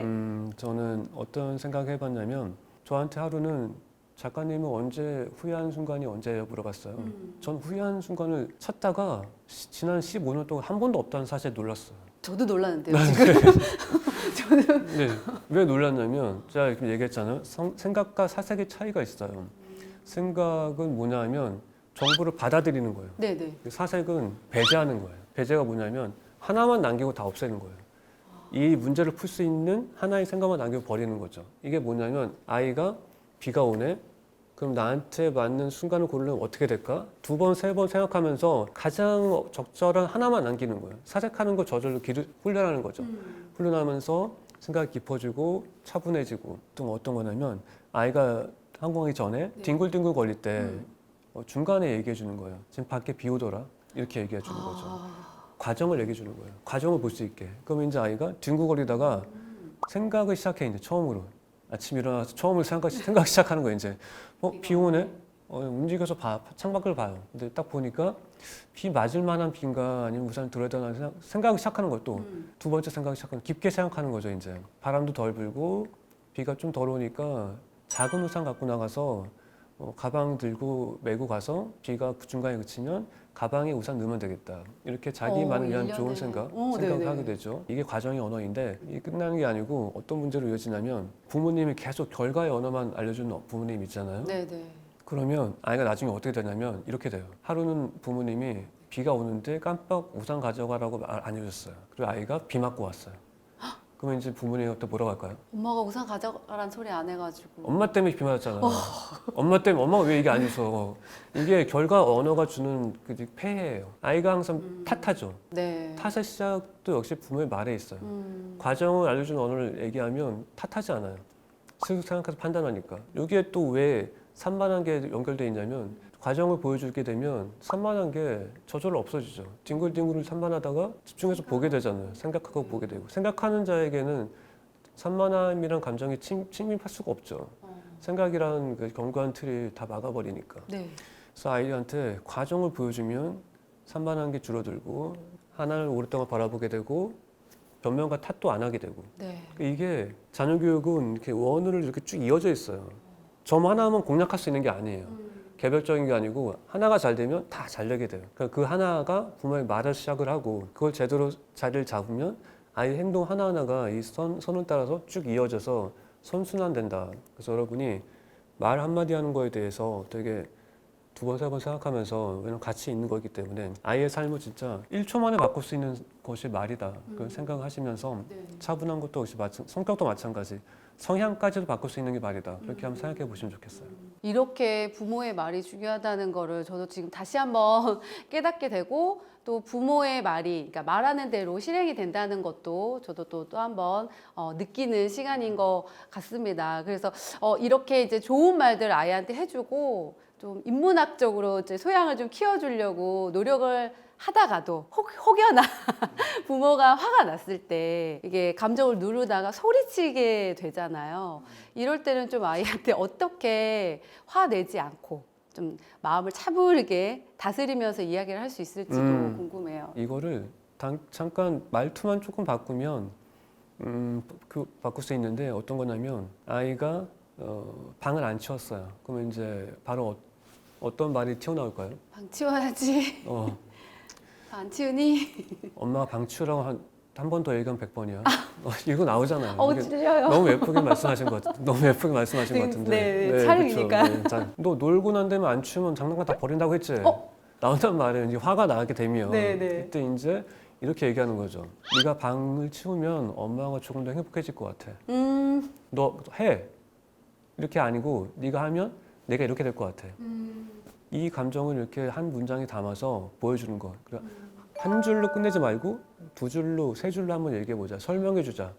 Speaker 1: 저는 어떤 생각을 해봤냐면 저한테 하루는 작가님은 언제 후회한 순간이 언제예요? 물어봤어요. 전 후회한 순간을 찾다가 지난 15년 동안 한 번도 없다는 사실에 놀랐어요.
Speaker 2: 저도 놀랐는데요, 지금.
Speaker 1: 네. 왜 놀랐냐면 제가 지금 얘기했잖아요. 생각과 사색의 차이가 있어요. 생각은 뭐냐면 정보를 받아들이는 거예요.
Speaker 2: 네네.
Speaker 1: 사색은 배제하는 거예요. 배제가 뭐냐면 하나만 남기고 다 없애는 거예요. 이 문제를 풀 수 있는 하나의 생각만 남기고 버리는 거죠. 이게 뭐냐면 아이가 비가 오네. 그럼 나한테 맞는 순간을 고르려면 어떻게 될까? 2번, 3번 생각하면서 가장 적절한 하나만 남기는 거예요. 사색하는 거 저절로 훈련하는 거죠. 훈련하면서 생각이 깊어지고 차분해지고 또 어떤 거냐면 아이가 항공하기 전에 뒹굴뒹굴 거릴 때 중간에 얘기해 주는 거예요. 지금 밖에 비 오더라. 이렇게 얘기해 주는 거죠. 과정을 얘기해 주는 거예요. 과정을 볼 수 있게. 그럼 이제 아이가 뒹굴거리다가 생각을 시작해 이제 처음으로. 아침 일어나서 처음으로 생각 시작하는 거예요. 이제 비 오네. 움직여서 창밖을 봐요. 근데 딱 보니까 비 맞을 만한 비인가 아니면 우산 들어야 되나 생각을 시작하는 것도 두 번째 생각을 시작하는 깊게 생각하는 거죠. 이제 바람도 덜 불고 비가 좀 덜 오니까 작은 우산 갖고 나가서 가방 들고 메고 가서 비가 중간에 그치면 가방에 우산 넣으면 되겠다. 이렇게 자기만을 위한 좋은 생각을 하게 되죠. 이게 과정의 언어인데 이게 끝나는 게 아니고 어떤 문제로 이어지냐면 부모님이 계속 결과의 언어만 알려주는 부모님 있잖아요.
Speaker 2: 네네.
Speaker 1: 그러면 아이가 나중에 어떻게 되냐면 이렇게 돼요. 하루는 부모님이 비가 오는데 깜빡 우산 가져가라고 말 안 해줬어요. 그리고 아이가 비 맞고 왔어요. 그러면 이제 부모님한테 뭐라고 할까요?
Speaker 2: 엄마가 우산 가져가란 소리 안 해가지고.
Speaker 1: 엄마 때문에 비 맞았잖아. 엄마 때문에 엄마가 왜 이게 안 줘서 이게 결과 언어가 주는 그 폐해예요. 아이가 항상 탓하죠.
Speaker 2: 네.
Speaker 1: 탓의 시작도 역시 부모의 말에 있어요. 과정을 알려주는 언어를 얘기하면 탓하지 않아요. 스스로 생각해서 판단하니까. 여기에 또 왜 산만한 게 연결돼 있냐면 과정을 보여주게 되면 산만한 게 저절로 없어지죠. 뒹굴뒹굴을 산만하다가 집중해서 보게 되잖아요. 생각하고 보게 되고. 생각하는 자에게는 산만함이란 감정이 침입할 수가 없죠. 생각이란 그 견고한 틀이 다 막아버리니까.
Speaker 2: 네.
Speaker 1: 그래서 아이한테 과정을 보여주면 산만한 게 줄어들고 하나를 오랫동안 바라보게 되고 변명과 탓도 안 하게 되고.
Speaker 2: 네.
Speaker 1: 이게 자녀 교육은 이렇게 원으로 이렇게 쭉 이어져 있어요. 점 하나만 공략할 수 있는 게 아니에요. 개별적인 게 아니고 하나가 잘 되면 다 잘 되게 돼요. 그러니까 그 하나가 부모의 말을 시작을 하고 그걸 제대로 자리를 잡으면 아이 행동 하나하나가 이 선을 따라서 쭉 이어져서 선순환된다. 그래서 여러분이 말 한마디 하는 거에 대해서 되게 두 번, 세 번 생각하면서 왜냐면 같이 있는 거기 때문에 아이의 삶을 진짜 1초 만에 바꿀 수 있는 것이 말이다. 그런 생각을 하시면서
Speaker 2: 네.
Speaker 1: 차분한 것도 역시 성격도 마찬가지. 성향까지도 바꿀 수 있는 게 말이다. 그렇게 한번 생각해 보시면 좋겠어요.
Speaker 2: 이렇게 부모의 말이 중요하다는 거를 저도 지금 다시 한번 깨닫게 되고 또 부모의 말이 그러니까 말하는 대로 실행이 된다는 것도 저도 또 한번 느끼는 시간인 것 같습니다. 그래서 이렇게 이제 좋은 말들 아이한테 해주고 좀 인문학적으로 이제 소양을 좀 키워주려고 노력을 하다가도 혹여나 부모가 화가 났을 때 이게 감정을 누르다가 소리치게 되잖아요. 이럴 때는 좀 아이한테 어떻게 화내지 않고 좀 마음을 차분하게 다스리면서 이야기를 할 수 있을지도 궁금해요.
Speaker 1: 이거를 잠깐 말투만 조금 바꾸면 바꿀 수 있는데 어떤 거냐면 아이가 방을 안 치웠어요. 그러면 이제 바로 어떤 말이 튀어나올까요?
Speaker 2: 방 치워야지. 안 치우니?
Speaker 1: 엄마가 방 치우라고 한 번 더 얘기하면 100번이야. 이거 나오잖아요. 이게
Speaker 2: 틀려요.
Speaker 1: 너무 예쁘게 말씀하신 것 같은데. 너무 예쁘게 말씀하신 것 같은데.
Speaker 2: 네, 촬영이니까.
Speaker 1: 그쵸. 네, 자, 너 놀고 난 다음에 안 치우면 장난감 다 버린다고 했지? 나온단 말이에요. 이제 화가 나게 되면
Speaker 2: 네, 네.
Speaker 1: 그때 이제 이렇게 얘기하는 거죠. 네가 방을 치우면 엄마가 조금 더 행복해질 것 같아. 너 해. 이렇게 아니고 네가 하면 내가 이렇게 될 것 같아. 이 감정을 이렇게 한 문장에 담아서 보여주는 거. 한 줄로 끝내지 말고 두 줄로, 세 줄로 한번 얘기해 보자. 설명해 주자.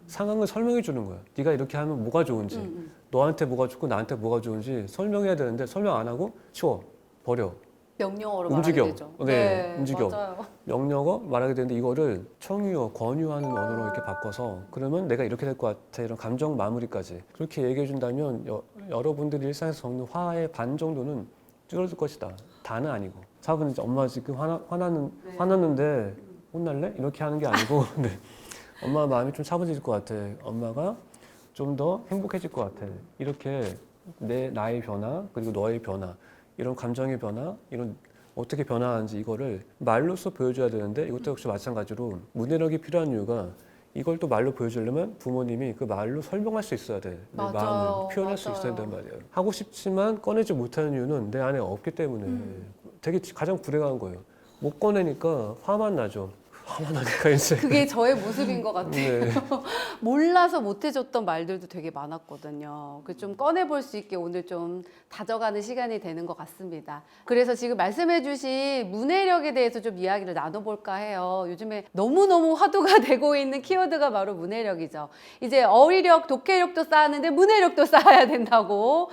Speaker 1: 상황을 설명해 주는 거야. 네가 이렇게 하면 뭐가 좋은지, 너한테 뭐가 좋고 나한테 뭐가 좋은지 설명해야 되는데 설명 안 하고 치워, 버려.
Speaker 2: 명령어로
Speaker 1: 움직여.
Speaker 2: 말하게 되죠.
Speaker 1: 네, 움직여.
Speaker 2: 맞아요.
Speaker 1: 명령어 말하게 되는데 이거를 청유어, 권유하는 언어로 이렇게 바꿔서 그러면 내가 이렇게 될 것 같아. 이런 감정 마무리까지 그렇게 얘기해 준다면 여러분들이 일상에서 겪는 화의 반 정도는 줄어들 것이다. 다는 아니고. 차분히 엄마 지금 화났는데 혼날래? 이렇게 하는 게 아니고 네. 엄마 마음이 좀 차분해질 것 같아. 엄마가 좀 더 행복해질 것 같아. 이렇게 나의 변화 그리고 너의 변화 이런 감정의 변화 이런 어떻게 변화하는지 이거를 말로써 보여줘야 되는데 이것도 역시 마찬가지로 문해력이 필요한 이유가 이걸 또 말로 보여주려면 부모님이 그 말로 설명할 수 있어야 돼. 내
Speaker 2: 맞아요.
Speaker 1: 마음을 표현할 수 있어야 된단 말이에요. 하고 싶지만 꺼내지 못하는 이유는 내 안에 없기 때문에 되게 가장 불행한 거예요. 못 꺼내니까 화만 나죠. 화만 나니까 이제
Speaker 2: 그게 저의 모습인 것 같아요.
Speaker 1: 네.
Speaker 2: 몰라서 못 해줬던 말들도 되게 많았거든요. 그 좀 꺼내볼 수 있게 오늘 좀 다져가는 시간이 되는 것 같습니다. 그래서 지금 말씀해주신 문해력에 대해서 좀 이야기를 나눠볼까 해요. 요즘에 너무너무 화두가 되고 있는 키워드가 바로 문해력이죠. 이제 어휘력, 독해력도 쌓았는데 문해력도 쌓아야 된다고.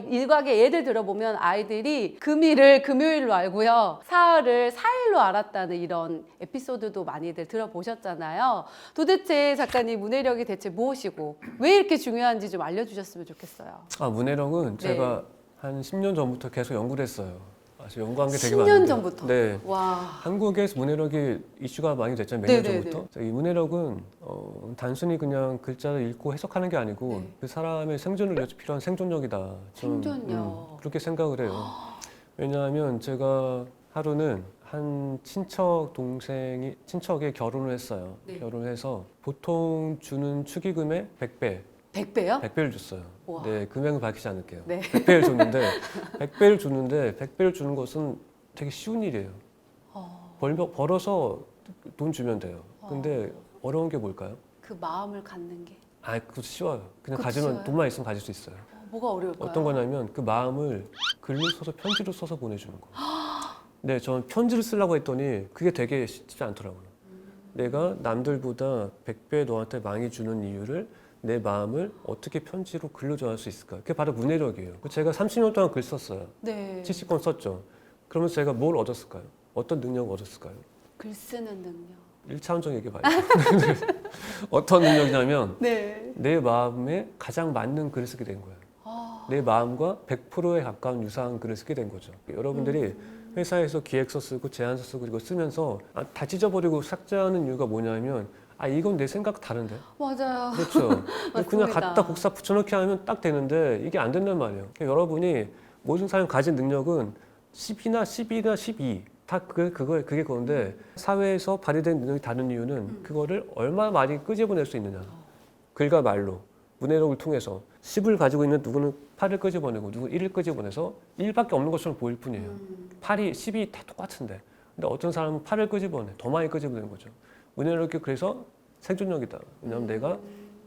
Speaker 2: 일각의 예를 들어보면 아이들이 금일을 금요일로 알고요. 사흘을 사일로 알았다는 이런 에피소드도 많이들 들어보셨잖아요. 도대체 작가님 문해력이 대체 무엇이고 왜 이렇게 중요한지 좀 알려주셨으면 좋겠어요.
Speaker 1: 문해력은
Speaker 2: 네.
Speaker 1: 제가 한 10년 전부터 계속 연구를 했어요. 아주 연구한 게 되게
Speaker 2: 10년
Speaker 1: 많은데.
Speaker 2: 전부터?
Speaker 1: 네.
Speaker 2: 와.
Speaker 1: 한국에서 문해력이 이슈가 많이 됐잖아요. 몇 년
Speaker 2: 네네네.
Speaker 1: 전부터. 이 문해력은 단순히 그냥 글자를 읽고 해석하는 게 아니고
Speaker 2: 네.
Speaker 1: 그 사람의 생존을 위해서 필요한 생존력이다. 저는,
Speaker 2: 생존력.
Speaker 1: 그렇게 생각을 해요. 왜냐하면 제가 하루는 한 친척의 결혼을 했어요.
Speaker 2: 네.
Speaker 1: 결혼을 해서 보통 주는 축의금의 100배,
Speaker 2: 100배요?
Speaker 1: 100배를 줬어요.
Speaker 2: 우와.
Speaker 1: 네, 금액을 밝히지 않을게요.
Speaker 2: 네.
Speaker 1: 100배를 줬는데 100배를 주는 것은 되게 쉬운 일이에요. 벌어서 돈 주면 돼요. 근데 어려운 게 뭘까요?
Speaker 2: 그 마음을 갖는 게
Speaker 1: 그것도 쉬워요. 그냥
Speaker 2: 그것도
Speaker 1: 가지면
Speaker 2: 쉬워요?
Speaker 1: 돈만 있으면 가질 수 있어요.
Speaker 2: 뭐가 어려울까요?
Speaker 1: 어떤 거냐면 그 마음을 글로 써서 편지로 써서 보내주는 거예요. 네, 저는 편지를 쓰려고 했더니 그게 되게 쉽지 않더라고요. 내가 남들보다 100배 너한테 많이 주는 이유를 내 마음을 어떻게 편지로 글로 전할 수 있을까? 그게 바로 문해력이에요. 제가 30년 동안 글 썼어요.
Speaker 2: 네.
Speaker 1: 70권 썼죠. 그러면서 제가 뭘 얻었을까요? 어떤 능력을 얻었을까요?
Speaker 2: 글 쓰는 능력.
Speaker 1: 1차원적 얘기해봐요. 어떤 능력이냐면
Speaker 2: 네.
Speaker 1: 내 마음에 가장 맞는 글을 쓰게 된 거예요. 내 마음과 100%에 가까운 유사한 글을 쓰게 된 거죠. 여러분들이 회사에서 기획서 쓰고 제안서 쓰고 이거 쓰면서 다 찢어버리고 삭제하는 이유가 뭐냐면 이건 내 생각 다른데.
Speaker 2: 맞아요.
Speaker 1: 그렇죠. 그냥
Speaker 2: 맞습니다.
Speaker 1: 갖다 복사 붙여넣기 하면 딱 되는데 이게 안 된단 말이에요. 그러니까 여러분이 모든 사람이 가진 능력은 10이나 12나 12. 다 그게 그건데 사회에서 발휘된 능력이 다른 이유는 그거를 얼마나 많이 끄집어낼 수 있느냐. 글과 말로. 문해력을 통해서 10을 가지고 있는 누구는 8을 끄집어내고 누구는 1을 끄집어내서 1밖에 없는 것처럼 보일 뿐이에요. 8이 10이 다 똑같은데 근데 어떤 사람은 8을 끄집어내 더 많이 끄집어내는 거죠. 문해력이 그래서 생존력이다. 왜냐하면 내가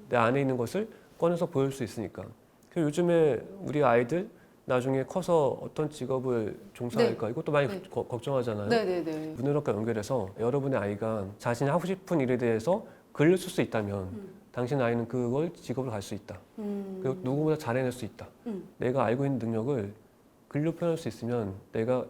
Speaker 1: 내 안에 있는 것을 꺼내서 보일 수 있으니까. 그래서 요즘에 우리 아이들 나중에 커서 어떤 직업을 종사할까 이것도 많이
Speaker 2: 네.
Speaker 1: 걱정하잖아요.
Speaker 2: 네네네.
Speaker 1: 문해력과 연결해서 여러분의 아이가 자신이 하고 싶은 일에 대해서 글을 쓸 수 있다면 당신 아이는 그걸 직업으로 갈 수 있다. 그리고 누구보다 잘 해낼 수 있다. 내가 알고 있는 능력을 글로 표현할 수 있으면 내가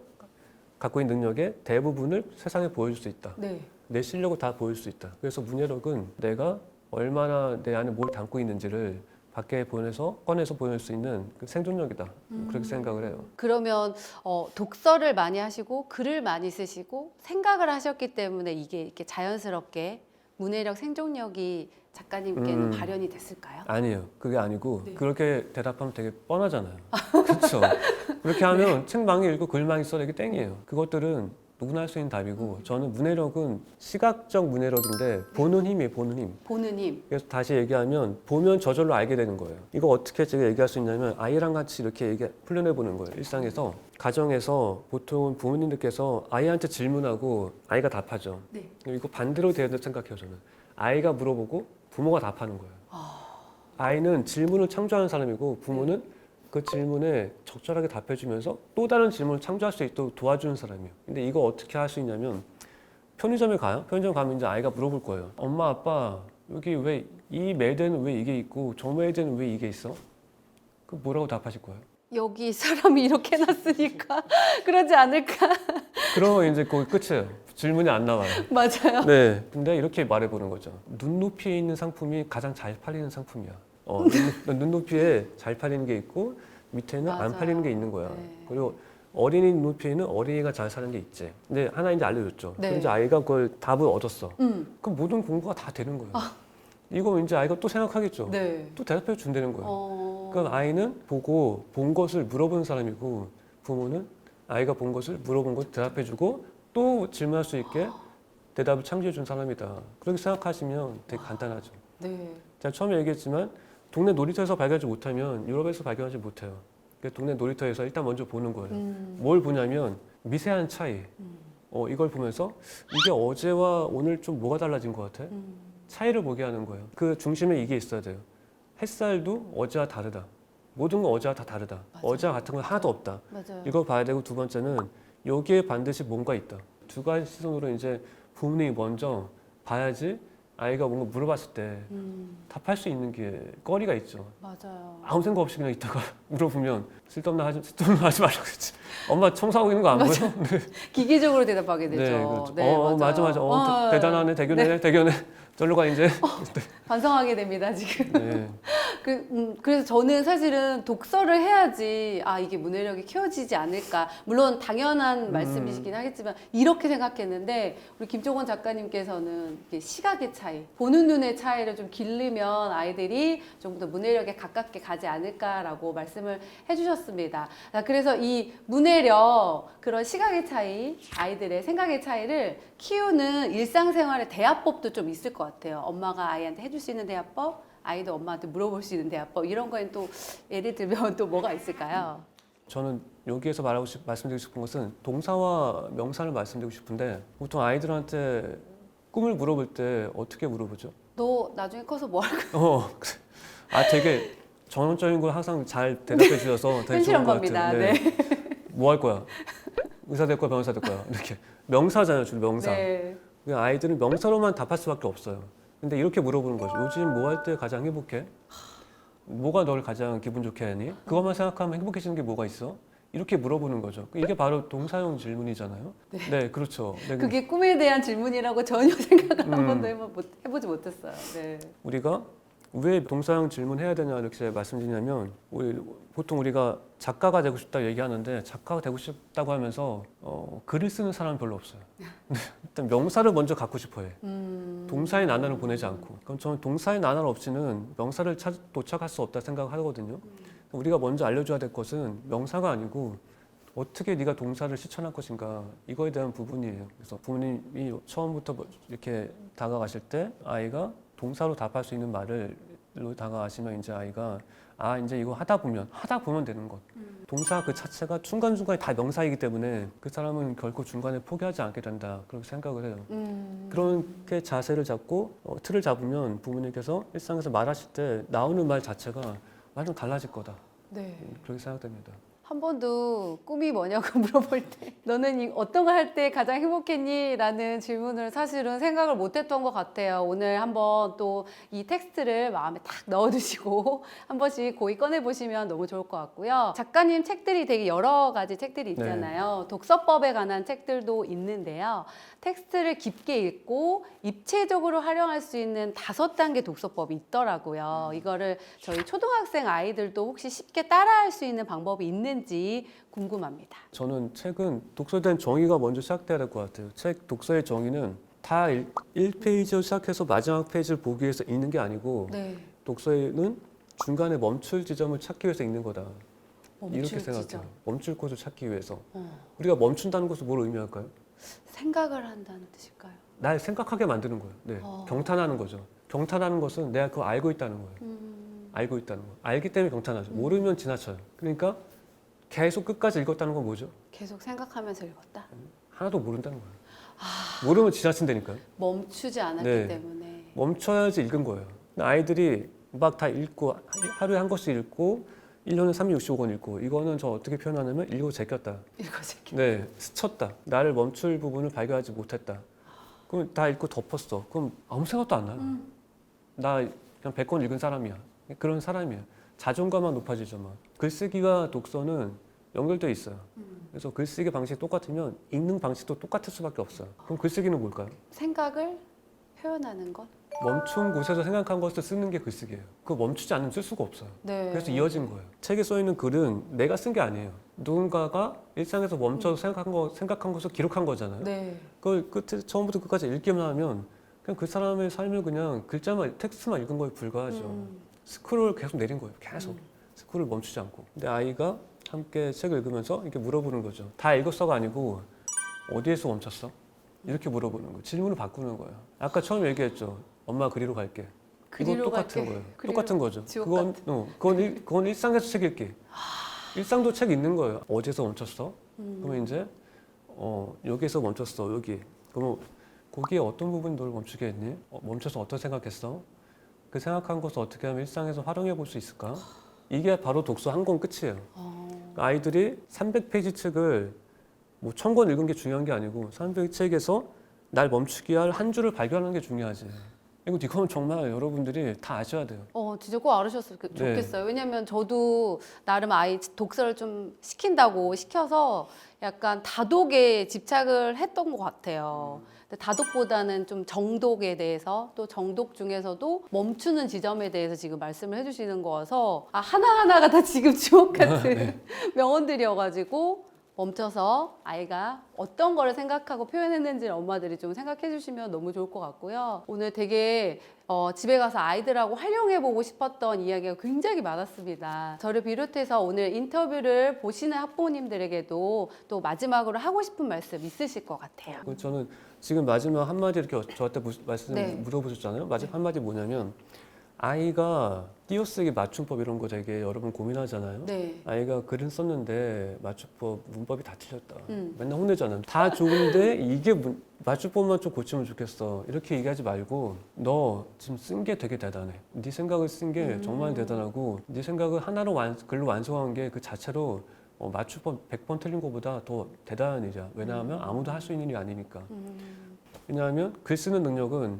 Speaker 1: 갖고 있는 능력의 대부분을 세상에 보여줄 수 있다.
Speaker 2: 네.
Speaker 1: 내 실력을 다 보일 수 있다. 그래서 문해력은 내가 얼마나 내 안에 뭘 담고 있는지를 밖에 꺼내서 보여줄 수 있는 그 생존력이다. 그렇게 생각을 해요.
Speaker 2: 그러면 독서를 많이 하시고 글을 많이 쓰시고 생각을 하셨기 때문에 이게 이렇게 자연스럽게 문해력, 생존력이 작가님께는 발현이 됐을까요?
Speaker 1: 아니에요. 그게 아니고
Speaker 2: 네.
Speaker 1: 그렇게 대답하면 되게 뻔하잖아요. 그렇죠. 그렇게 하면 책 많이 읽고 글 많이 써야 이게 땡이에요. 그것들은 누구나 할 수 있는 답이고 저는 문해력은 시각적 문해력인데 보는 힘이에요. 보는 힘.
Speaker 2: 보는 힘.
Speaker 1: 그래서 다시 얘기하면 보면 저절로 알게 되는 거예요. 이거 어떻게 제가 얘기할 수 있냐면 아이랑 같이 이렇게 훈련해 보는 거예요. 일상에서 가정에서 보통 부모님들께서 아이한테 질문하고 아이가 답하죠.
Speaker 2: 네.
Speaker 1: 이거 반대로 돼야 된다고 생각해요. 저는 아이가 물어보고 부모가 답하는 거예요. 아이는 질문을 창조하는 사람이고 부모는 그 질문에 적절하게 답해주면서 또 다른 질문을 창조할 수 있도록 도와주는 사람이에요. 근데 이거 어떻게 할 수 있냐면 편의점에 가요. 편의점 가면 이제 아이가 물어볼 거예요. 엄마, 아빠, 여기 왜 이 매대는 왜 이게 있고 저 매대는 왜 이게 있어? 그 뭐라고 답하실 거예요?
Speaker 2: 여기 사람이 이렇게 해놨으니까 그러지 않을까?
Speaker 1: 그러면 이제 거기 끝이에요. 질문이 안 나와요.
Speaker 2: 맞아요.
Speaker 1: 네. 근데 이렇게 말해보는 거죠. 눈높이에 있는 상품이 가장 잘 팔리는 상품이야. 눈높이에 잘 팔리는 게 있고 밑에는 안
Speaker 2: 맞아요.
Speaker 1: 팔리는 게 있는 거야.
Speaker 2: 네.
Speaker 1: 그리고 어린이 눈높이에는 어린이가 잘 사는 게 있지. 근데 하나 이제 알려줬죠.
Speaker 2: 네.
Speaker 1: 그럼 이제 아이가 그걸 답을 얻었어. 그럼 모든 공부가 다 되는 거예요. 이거 이제 아이가 또 생각하겠죠.
Speaker 2: 네.
Speaker 1: 또 대답해 준다는 거예요. 그럼
Speaker 2: 어...
Speaker 1: 아이는 보고 본 것을 물어보는 사람이고 부모는 아이가 본 것을 물어본 것 대답해주고 또 질문할 수 있게 대답을 창조해 준 사람이다. 그렇게 생각하시면 되게 간단하죠.
Speaker 2: 네.
Speaker 1: 제가 처음에 얘기했지만 동네 놀이터에서 발견하지 못하면 유럽에서 발견하지 못해요. 그래서 동네 놀이터에서 일단 먼저 보는 거예요. 뭘 보냐면 미세한 차이. 이걸 보면서 이게 어제와 오늘 좀 뭐가 달라진 것 같아? 차이를 보게 하는 거예요. 그 중심에 이게 있어야 돼요. 햇살도 어제와 다르다. 모든 건 어제와 다 다르다.
Speaker 2: 맞아요.
Speaker 1: 어제와 같은 건 하나도 없다.
Speaker 2: 맞아요.
Speaker 1: 이걸 봐야 되고 두 번째는 여기에 반드시 뭔가 있다. 두 가지 시선으로 이제 부모님이 먼저 봐야지 아이가 뭔가 물어봤을 때 답할 수 있는 게 거리가 있죠.
Speaker 2: 맞아요.
Speaker 1: 아무 생각 없이 그냥 있다가 물어보면 쓸데없는 하지 말라고 했지. 엄마 청소하고 있는 거 안 보여?
Speaker 2: 기계적으로 대답하게 되죠.
Speaker 1: 네, 그렇죠.
Speaker 2: 맞아요.
Speaker 1: 맞아. 대단하네, 대견해, 대견해. 절로 가 이제.
Speaker 2: 반성하게 됩니다 지금.
Speaker 1: 네.
Speaker 2: 그래서 저는 사실은 독서를 해야지 이게 문해력이 키워지지 않을까. 물론 당연한 말씀이시긴 하겠지만 이렇게 생각했는데 우리 김종원 작가님께서는 이게 시각의 차이, 보는 눈의 차이를 좀 기르면 아이들이 좀 더 문해력에 가깝게 가지 않을까라고 말씀을 해주셨습니다. 그래서 이 문해력, 그런 시각의 차이, 아이들의 생각의 차이를 키우는 일상생활의 대화법도 좀 있을 것 같아요. 엄마가 아이한테 해줄 수 있는 대화법, 아이도 엄마한테 물어볼 수 있는 대화법, 이런 거엔 또 예를 들면 또 뭐가 있을까요?
Speaker 1: 저는 여기에서 말씀드리고 싶은 것은 동사와 명사를 말씀드리고 싶은데 보통 아이들한테 꿈을 물어볼 때 어떻게 물어보죠?
Speaker 2: 너 나중에 커서 뭐 할 거야?
Speaker 1: 되게 전원적인 걸 항상 잘 대답해 주셔서 되게
Speaker 2: 현실
Speaker 1: 좋은 것
Speaker 2: 엄마입니다.
Speaker 1: 같아요.
Speaker 2: 네.
Speaker 1: 뭐 할 거야? 의사 될 거야, 변호사 될 거야? 이렇게 명사잖아요, 주로 명사.
Speaker 2: 네.
Speaker 1: 그냥 아이들은 명사로만 답할 수밖에 없어요. 근데 이렇게 물어보는 거죠. 요즘 뭐 할 때 가장 행복해? 뭐가 널 가장 기분 좋게 하니? 그것만 생각하면 행복해지는 게 뭐가 있어? 이렇게 물어보는 거죠. 이게 바로 동사형 질문이잖아요. 네, 그렇죠. 네,
Speaker 2: 그게 꿈에 대한 질문이라고 전혀 생각을 한 번도 해보지 못했어요. 네.
Speaker 1: 우리가 왜 동사형 질문해야 되냐 이렇게 말씀드리냐면 보통 우리가 작가가 되고 싶다 얘기하는데 작가가 되고 싶다고 하면서 글을 쓰는 사람은 별로 없어요. 일단 명사를 먼저 갖고 싶어해. 동사의 나날을 보내지 않고. 그럼 저는 동사의 나날 없이는 명사를 도착할 수 없다 생각하거든요. 우리가 먼저 알려줘야 될 것은 명사가 아니고 어떻게 네가 동사를 실천할 것인가 이거에 대한 부분이에요. 그래서 부모님이 처음부터 이렇게 다가가실 때 아이가 동사로 답할 수 있는 말을 다가가시면 이제 아이가 이제 이거 하다 보면 되는 것. 동사 그 자체가 중간중간에 다 명사이기 때문에 그 사람은 결코 중간에 포기하지 않게 된다. 그렇게 생각을 해요. 그렇게 자세를 잡고 틀을 잡으면 부모님께서 일상에서 말하실 때 나오는 말 자체가 완전 달라질 거다.
Speaker 2: 네.
Speaker 1: 그렇게 생각됩니다.
Speaker 2: 한 번도 꿈이 뭐냐고 물어볼 때 너는 어떤 거 할 때 가장 행복했니? 라는 질문을 사실은 생각을 못했던 것 같아요. 오늘 한번 또 이 텍스트를 마음에 딱 넣어두시고 한 번씩 고이 꺼내보시면 너무 좋을 것 같고요. 작가님 책들이 되게 여러 가지 책들이 있잖아요. 독서법에 관한 책들도 있는데요. 텍스트를 깊게 읽고 입체적으로 활용할 수 있는 5단계 독서법이 있더라고요. 이거를 저희 초등학생 아이들도 혹시 쉽게 따라할 수 있는 방법이 있는지 궁금합니다.
Speaker 1: 저는 책은 독서에 대한 정의가 먼저 시작돼야 될 것 같아요. 책 독서의 정의는 다 1페이지로 시작해서 마지막 페이지를 보기 위해서 읽는 게 아니고
Speaker 2: 네.
Speaker 1: 독서에는 중간에 멈출 지점을 찾기 위해서 읽는 거다. 이렇게
Speaker 2: 멈출
Speaker 1: 생각해요.
Speaker 2: 지점.
Speaker 1: 멈출 곳을 찾기 위해서. 우리가 멈춘다는 것은 뭘 의미할까요?
Speaker 2: 생각을 한다는 뜻일까요?
Speaker 1: 날 생각하게 만드는 거예요. 네. 경탄하는 거죠. 경탄하는 것은 내가 그걸 알고 있다는 거예요. 알고 있다는 거. 알기 때문에 경탄하죠. 모르면 지나쳐요. 그러니까 계속 끝까지 읽었다는 건 뭐죠?
Speaker 2: 계속 생각하면서 읽었다.
Speaker 1: 하나도 모른다는 거예요. 모르면 지나친다니까요.
Speaker 2: 멈추지 않았기
Speaker 1: 네.
Speaker 2: 때문에.
Speaker 1: 멈춰야지 읽은 거예요. 아이들이 막 다 읽고 하루에 한 권씩 읽고 1년에 365권 읽고 이거는 저 어떻게 표현하냐면 읽고 제꼈다.
Speaker 2: 읽어제끼.
Speaker 1: 네, 스쳤다. 나를 멈출 부분을 발견하지 못했다. 그럼 다 읽고 덮었어. 그럼 아무 생각도 안 나요. 나 그냥 100권 읽은 사람이야. 그런 사람이야. 자존감만 높아지죠. 막. 글쓰기와 독서는 연결돼 있어요. 그래서 글쓰기 방식이 똑같으면 읽는 방식도 똑같을 수밖에 없어요. 그럼 글쓰기는 뭘까요?
Speaker 2: 생각을 표현하는 것.
Speaker 1: 멈춘 곳에서 생각한 것을 쓰는 게 글쓰기예요. 그거 멈추지 않으면 쓸 수가 없어요.
Speaker 2: 네.
Speaker 1: 그래서 이어진 거예요. 책에 써 있는 글은 내가 쓴 게 아니에요. 누군가가 일상에서 멈춰서 생각한 것을 기록한 거잖아요.
Speaker 2: 네.
Speaker 1: 그걸 처음부터 끝까지 읽기만 하면 그냥 그 사람의 삶을 그냥 글자만 텍스트만 읽은 거에 불과하죠. 스크롤 계속 내린 거예요. 계속 스크롤 멈추지 않고. 근데 아이가 함께 책을 읽으면서 이렇게 물어보는 거죠. 다 읽었어가 아니고 어디에서 멈췄어? 이렇게 물어보는 거예요. 질문을 바꾸는 거예요. 아까 처음 얘기했죠. 엄마 그리로 갈게. 이건
Speaker 2: 그리로
Speaker 1: 똑같은
Speaker 2: 갈게.
Speaker 1: 거예요.
Speaker 2: 그리로
Speaker 1: 똑같은 거죠.
Speaker 2: 지옥
Speaker 1: 그건 일상에서 책 읽기. 일상도 책 읽는 거예요. 어디서 멈췄어? 그러면 이제 여기서 멈췄어. 여기. 그럼 거기에 어떤 부분이 널 멈추게 했니? 멈춰서 어떤 생각했어? 그 생각한 것을 어떻게 하면 일상에서 활용해 볼 수 있을까? 이게 바로 독서 한 권 끝이에요. 아이들이 300페이지 책을 뭐 1000권 읽은 게 중요한 게 아니고 300페이지 책에서 날 멈추게 할 한 줄을 발견하는 게 중요하지. 이건 정말 여러분들이 다 아셔야 돼요.
Speaker 2: 진짜 꼭 알으셨으면 좋겠어요. 왜냐면 저도 나름 아이 독서를 좀 시킨다고 시켜서 약간 다독에 집착을 했던 것 같아요. 근데 다독보다는 좀 정독에 대해서 또 정독 중에서도 멈추는 지점에 대해서 지금 말씀을 해주시는 거여서 하나하나가 다 지금 주옥 같은 명언들이어가지고 멈춰서 아이가 어떤 거를 생각하고 표현했는지를 엄마들이 좀 생각해 주시면 너무 좋을 것 같고요. 오늘 되게 집에 가서 아이들하고 활용해 보고 싶었던 이야기가 굉장히 많았습니다. 저를 비롯해서 오늘 인터뷰를 보시는 학부모님들에게도 또 마지막으로 하고 싶은 말씀 있으실 것 같아요.
Speaker 1: 저는 지금 마지막 한마디 이렇게 저한테
Speaker 2: 네.
Speaker 1: 물어보셨잖아요. 마지막 한마디 뭐냐면 아이가 띄어쓰기 맞춤법 이런 거 되게 여러분 고민하잖아요.
Speaker 2: 네.
Speaker 1: 아이가 글은 썼는데 맞춤법 문법이 다 틀렸다. 맨날 혼내잖아요. 다 좋은데 이게 맞춤법만 좀 고치면 좋겠어. 이렇게 얘기하지 말고 너 지금 쓴 게 되게 대단해. 네 생각을 쓴 게 정말 대단하고 네 생각을 하나로 글로 완성한 게 그 자체로 맞춤법 100번 틀린 것보다 더 대단한 일이야. 왜냐하면 아무도 할 수 있는 일이 아니니까. 왜냐하면 글 쓰는 능력은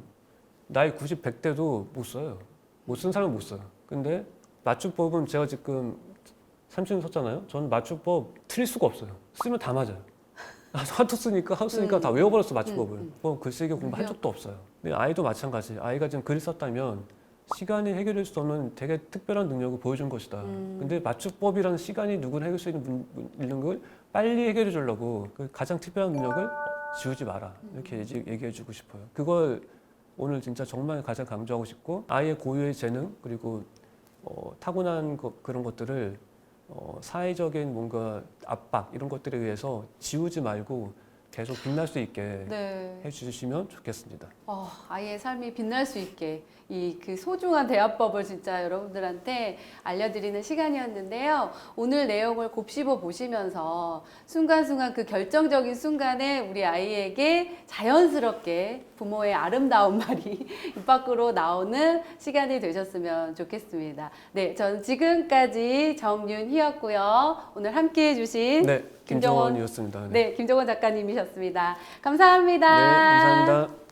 Speaker 1: 나이 90, 100대도 못 써요. 못 쓴 사람은 못 써요. 근데 맞춤법은 제가 지금 30년 썼잖아요. 저는 맞춤법 틀릴 수가 없어요. 쓰면 다 맞아요. 하도 쓰니까 다 외워버렸어 맞춤법을. 글쓰기 공부 한 적도 없어요. 근데 아이도 마찬가지. 아이가 지금 글을 썼다면 시간이 해결할 수 없는 되게 특별한 능력을 보여준 것이다. 근데 맞춤법이라는 시간이 누구나 해결할 수 있는 걸 빨리 해결해 주려고 그 가장 특별한 능력을 지우지 마라. 이렇게 얘기해 주고 싶어요. 그걸 오늘 진짜 정말 가장 강조하고 싶고 아이의 고유의 재능 그리고 타고난 그런 것들을 사회적인 뭔가 압박 이런 것들에 의해서 지우지 말고 계속 빛날 수 있게
Speaker 2: 네.
Speaker 1: 해주시면 좋겠습니다.
Speaker 2: 아이의 삶이 빛날 수 있게 이 그 소중한 대화법을 진짜 여러분들한테 알려드리는 시간이었는데요. 오늘 내용을 곱씹어 보시면서 순간순간 그 결정적인 순간에 우리 아이에게 자연스럽게 부모의 아름다운 말이 입 밖으로 나오는 시간이 되셨으면 좋겠습니다. 네, 저는 지금까지 정윤희였고요. 오늘 함께 해주신
Speaker 1: 네, 김정원이었습니다.
Speaker 2: 네, 김정원 작가님이셨습니다. 감사합니다.
Speaker 1: 네, 감사합니다.